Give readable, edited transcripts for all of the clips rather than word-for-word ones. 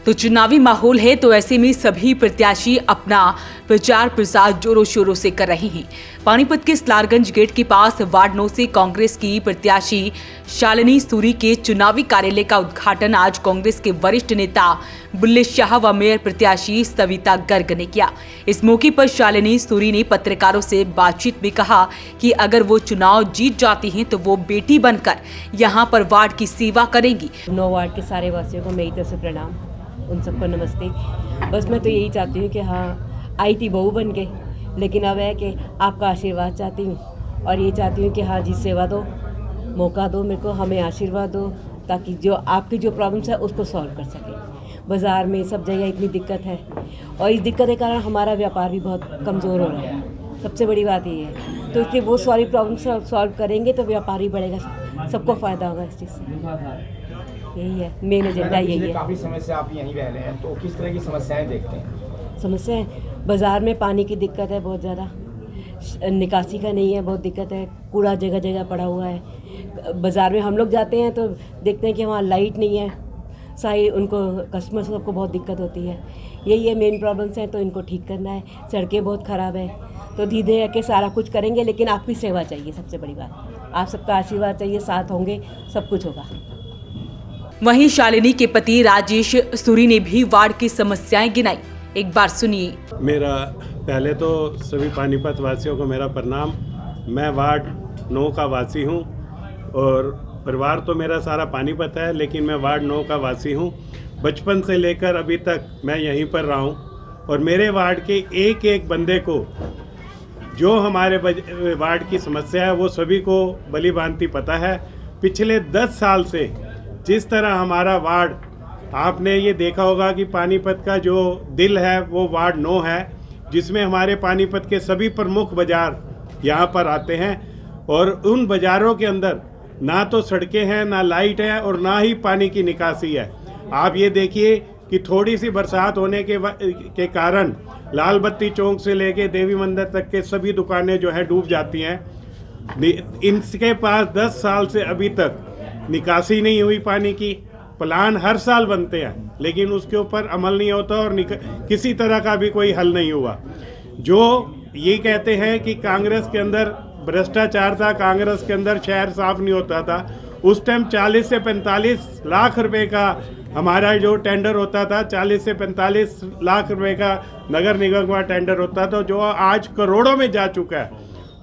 तो चुनावी माहौल है, तो ऐसे में सभी प्रत्याशी अपना प्रचार प्रसार जोरों शोरों से कर रहे हैं। पानीपत के स्लारगंज गेट के पास वार्ड 9 से कांग्रेस की प्रत्याशी शालिनी सूरी के चुनावी कार्यालय का उद्घाटन आज कांग्रेस के वरिष्ठ नेता बुल्ले शाह व मेयर प्रत्याशी सविता गर्ग ने किया। इस मौके पर शालिनी सूरी ने पत्रकारों से बातचीत में कहा कि अगर वो चुनाव जीत जाती हैं तो वो बेटी बनकर यहाँ पर वार्ड की सेवा करेंगी। 9 वार्ड के सारे वासियों को मेरी तरफ से प्रणाम, उन सबको नमस्ते। बस मैं तो यही चाहती हूँ कि हाँ, आई थी बहू बन के, लेकिन अब है कि आपका आशीर्वाद चाहती हूँ और ये चाहती हूँ कि हाँ जी, सेवा दो, मौका दो मेरे को, हमें आशीर्वाद दो ताकि जो आपकी जो प्रॉब्लम्स है उसको सॉल्व कर सकें। बाज़ार में सब जगह इतनी दिक्कत है और इस दिक्कत के कारण हमारा व्यापार भी बहुत कमज़ोर हो रहा है। सबसे बड़ी बात ये है, तो इसलिए वो सारी प्रॉब्लम्स सॉल्व करेंगे तो व्यापार ही बढ़ेगा, सबको फ़ायदा होगा इस चीज़ से। यही है मेन एजेंडा, यही है। काफ़ी समय से आप यहीं रह रहे हैं, तो किस तरह की समस्याएं देखते हैं? समस्याएं बाज़ार में पानी की दिक्कत है, बहुत ज़्यादा निकासी का नहीं है, बहुत दिक्कत है, कूड़ा जगह जगह पड़ा हुआ है। बाज़ार में हम लोग जाते हैं तो देखते हैं कि वहाँ लाइट नहीं है, सारी उनको कस्टमर्स सबको बहुत दिक्कत होती है। यही है मेन प्रॉब्लम्स हैं, तो इनको ठीक करना है। सड़कें बहुत ख़राब है, तो धीरे धीरे के सारा कुछ करेंगे, लेकिन आपकी सेवा चाहिए। सबसे बड़ी बात, आप सबका आशीर्वाद चाहिए, साथ होंगे सब कुछ होगा। वहीं शालिनी के पति राजेश सूरी ने भी वार्ड की समस्याएं गिनाई, एक बार सुनिए। मेरा पहले तो सभी पानीपत वासियों को मेरा प्रणाम। मैं वार्ड 9 का वासी हूं और परिवार तो मेरा सारा पानीपत है, लेकिन मैं वार्ड 9 का वासी हूं। बचपन से लेकर अभी तक मैं यहीं पर रहा हूं और मेरे वार्ड के एक एक बंदे को जो हमारे वार्ड की समस्या है वो सभी को भली भांति पता है। पिछले 10 साल से जिस तरह हमारा वार्ड, आपने ये देखा होगा कि पानीपत का जो दिल है वो वार्ड 9 है, जिसमें हमारे पानीपत के सभी प्रमुख बाज़ार यहाँ पर आते हैं और उन बाज़ारों के अंदर ना तो सड़कें हैं, ना लाइट है और ना ही पानी की निकासी है। आप ये देखिए कि थोड़ी सी बरसात होने के कारण लाल बत्ती चौक से लेके देवी मंदिर तक के सभी दुकानें जो है डूब जाती हैं। इनके पास 10 साल से अभी तक निकासी नहीं हुई पानी की। प्लान हर साल बनते हैं, लेकिन उसके ऊपर अमल नहीं होता और किसी तरह का भी कोई हल नहीं हुआ। जो ये कहते हैं कि कांग्रेस के अंदर भ्रष्टाचार था, कांग्रेस के अंदर शहर साफ नहीं होता था, उस टाइम 40 से 45 लाख रुपए का हमारा जो टेंडर होता था, 40 से 45 लाख रुपए का नगर निगम का टेंडर होता था, जो आज करोड़ों में जा चुका है।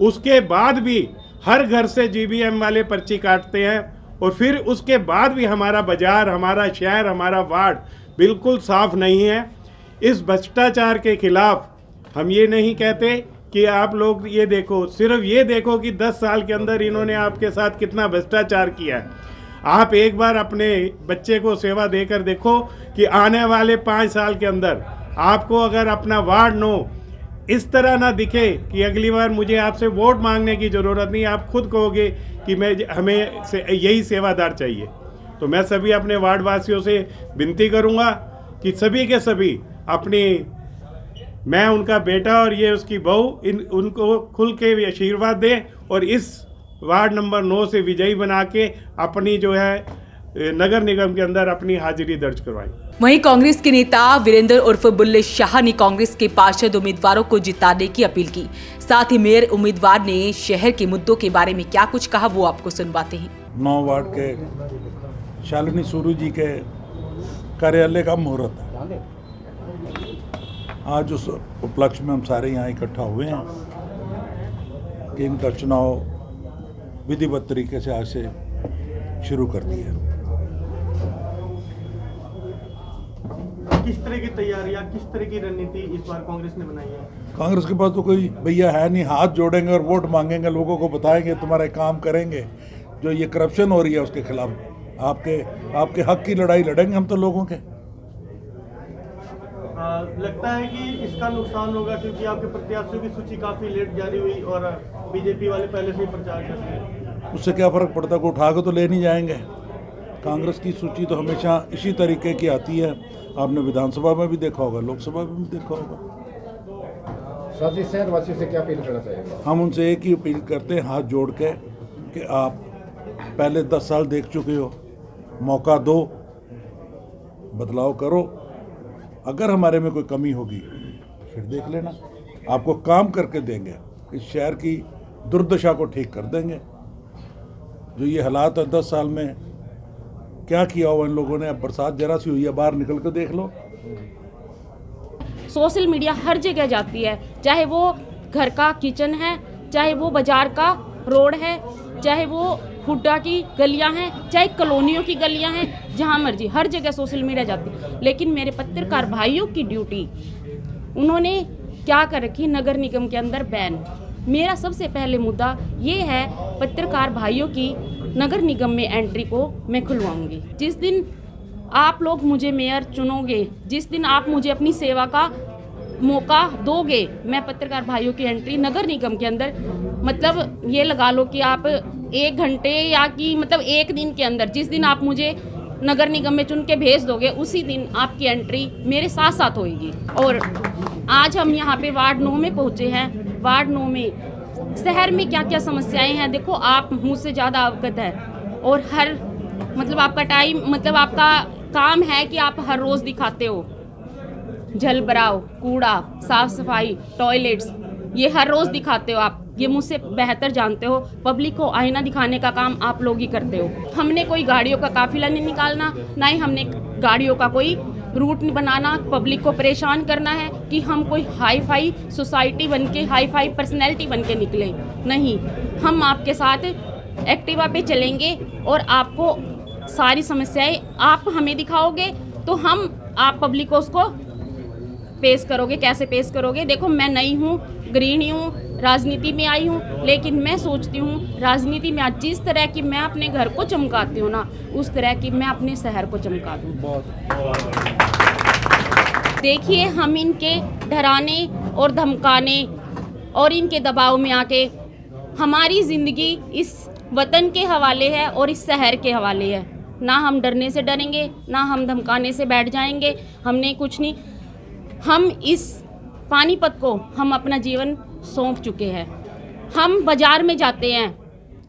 उसके बाद भी हर घर से जीबीएम वाले पर्ची काटते हैं और फिर उसके बाद भी हमारा बाजार, हमारा शहर, हमारा वार्ड बिल्कुल साफ नहीं है। इस भ्रष्टाचार के खिलाफ हम ये नहीं कहते कि आप लोग ये देखो, सिर्फ ये देखो कि 10 साल के अंदर इन्होंने आपके साथ कितना भ्रष्टाचार किया है। आप एक बार अपने बच्चे को सेवा देकर देखो कि आने वाले 5 साल के अंदर आपको अगर अपना वार्ड 9 इस तरह ना दिखे कि अगली बार मुझे आपसे वोट मांगने की ज़रूरत नहीं, आप खुद कहोगे कि हमें यही सेवादार चाहिए। तो मैं सभी अपने वार्ड वासियों से विनती करूंगा कि सभी के सभी अपनी, मैं उनका बेटा और ये उसकी बहू, उनको खुल के आशीर्वाद दें और इस वार्ड नंबर 9 से विजयी बना के अपनी जो है नगर निगम के अंदर अपनी हाजिरी दर्ज करवाई। वहीं कांग्रेस के नेता वीरेंद्र उर्फ बुल्ले शाह ने कांग्रेस के पार्षद उम्मीदवारों को जिताने की अपील की। साथ ही मेयर उम्मीदवार ने शहर के मुद्दों के बारे में क्या कुछ कहा, वो आपको सुनवाते हैं। 9 वार्ड के शालिनी सूरी जी के कार्यालय का मुहूर्त है। आज उस उपलक्ष्य में हम सारे यहाँ इकट्ठा हुए हैं कि इनका चुनाव विधिवत तरीके से आज से शुरू कर दिया। किस तरह की तैयारियां, किस तरह की रणनीति इस बार कांग्रेस ने बनाई है? कांग्रेस के पास तो कोई भैया है नहीं, हाथ जोड़ेंगे और वोट मांगेंगे, लोगों को बताएंगे तुम्हारे काम करेंगे। जो ये करप्शन हो रही है उसके खिलाफ आपके हक की लड़ाई लड़ेंगे हम तो लोगों के। लगता है कि इसका नुकसान होगा क्योंकि आपके प्रत्याशियों की सूची काफी लेट जारी हुई और बीजेपी वाले पहले से ही प्रचार कर रहे हैं। उससे क्या फ़र्क पड़ता है, को उठा के तो ले नहीं जाएंगे। कांग्रेस की सूची तो हमेशा इसी तरीके की आती है। आपने विधानसभा में भी देखा होगा, लोकसभा में भी देखा होगा। साथ ही शहरवासियों से क्या अपील करना चाहिए? हम उनसे एक ही अपील करते हैं हाथ जोड़ के कि आप पहले 10 साल देख चुके हो, मौका दो, बदलाव करो अगर हमारे में कोई कमी होगी फिर देख लेना, आपको काम करके देंगे, इस शहर की दुर्दशा को ठीक कर देंगे। जो ये हालात है 10 साल में क्या किया हुआ इन लोगों ने, अब बरसात जरा सी हुई है, बाहर निकल कर देख लो। सोशल मीडिया हर जगह जाती है, चाहे वो घर का किचन है, चाहे वो बाजार का रोड है, चाहे वो हुड्डा की गलियां हैं, चाहे कॉलोनियों की गलियां हैं, जहां मर्जी हर जगह सोशल मीडिया जाती है। लेकिन मेरे पत्रकार भाइयों की ड्यूटी उन्होंने क्या कर रखी, नगर निगम के अंदर बैन। मेरा सबसे पहले मुद्दा ये है, पत्रकार भाइयों की नगर निगम में एंट्री को मैं खुलवाऊंगी। जिस दिन आप लोग मुझे मेयर चुनोगे, जिस दिन आप मुझे अपनी सेवा का मौका दोगे, मैं पत्रकार भाइयों की एंट्री नगर निगम के अंदर, मतलब ये लगा लो कि आप 1 घंटे या कि मतलब 1 दिन के अंदर, जिस दिन आप मुझे नगर निगम में चुन के भेज दोगे, उसी दिन आपकी एंट्री मेरे साथ साथ होएगी। और आज हम यहाँ पे वार्ड 9 में पहुँचे हैं। वार्ड 9 में शहर में क्या क्या समस्याएं हैं, देखो आप मुझसे ज़्यादा अवगत है। और हर मतलब आपका टाइम, मतलब आपका काम है कि आप हर रोज़ दिखाते हो जल भराव, कूड़ा, साफ सफाई, टॉयलेट्स, ये हर रोज़ दिखाते हो आप, ये मुझसे बेहतर जानते हो। पब्लिक को आईना दिखाने का काम आप लोग ही करते हो। हमने कोई गाड़ियों का काफिला नहीं निकालना, ना ही हमने गाड़ियों का कोई रूट नहीं बनाना, पब्लिक को परेशान करना है कि हम कोई हाई फाई सोसाइटी बन के, हाई फाई पर्सनैलिटी बन के निकले। नहीं, हम आपके साथ एक्टिवा पे चलेंगे और आपको सारी समस्याएं आप हमें दिखाओगे तो हम आप पब्लिक को उसको पेश करोगे। कैसे पेश करोगे? देखो, मैं नई हूँ, गृहिणी हूँ, राजनीति में आई हूँ, लेकिन मैं सोचती हूँ राजनीति में आज जिस तरह की मैं अपने घर को चमकाती हूँ ना, उस तरह की मैं अपने शहर को चमका दूँ। देखिए, हम इनके डराने और धमकाने और इनके दबाव में आके हमारी ज़िंदगी इस वतन के हवाले है और इस शहर के हवाले है। ना हम डरने से डरेंगे, ना हम धमकाने से बैठ जाएंगे। हमने कुछ नहीं, हम इस पानीपत को हम अपना जीवन सौंप चुके हैं। हम बाज़ार में जाते हैं,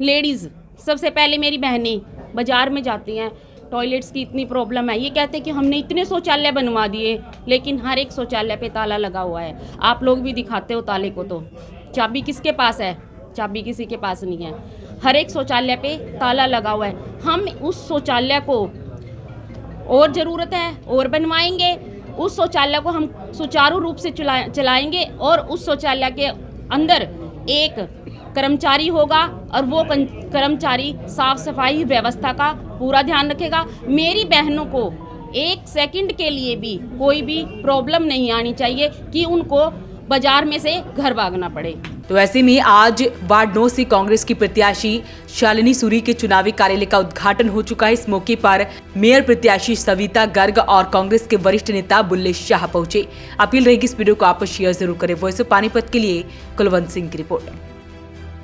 लेडीज़ सबसे पहले मेरी बहनें बाज़ार में जाती हैं, टॉयलेट्स की इतनी प्रॉब्लम है, ये कहते हैं कि हमने इतने शौचालय बनवा दिए, लेकिन हर एक शौचालय पे ताला लगा हुआ है। आप लोग भी दिखाते हो ताले को, तो चाबी किसके पास है? चाबी किसी के पास नहीं है। हर एक शौचालय पे ताला लगा हुआ है। हम उस शौचालय को और ज़रूरत है और बनवाएंगे, उस शौचालय को हम सुचारू रूप से चलाएंगे और उस शौचालय के अंदर एक कर्मचारी होगा और वो कर्मचारी साफ सफाई व्यवस्था का पूरा ध्यान रखेगा। मेरी बहनों को 1 सेकंड के लिए भी कोई भी प्रॉब्लम नहीं आनी चाहिए कि उनको बाजार में से घर भागना पड़े। तो ऐसे में आज वार्ड 9 से कांग्रेस की प्रत्याशी शालिनी सूरी के चुनावी कार्यालय का उद्घाटन हो चुका है। इस मौके पर मेयर प्रत्याशी सविता गर्ग और कांग्रेस के वरिष्ठ नेता बुल्ले शाह पहुंचे। अपील रहेगी इस वीडियो को आप शेयर जरूर करें। वॉइस ऑफ पानीपत के लिए कुलवंत सिंह की रिपोर्ट।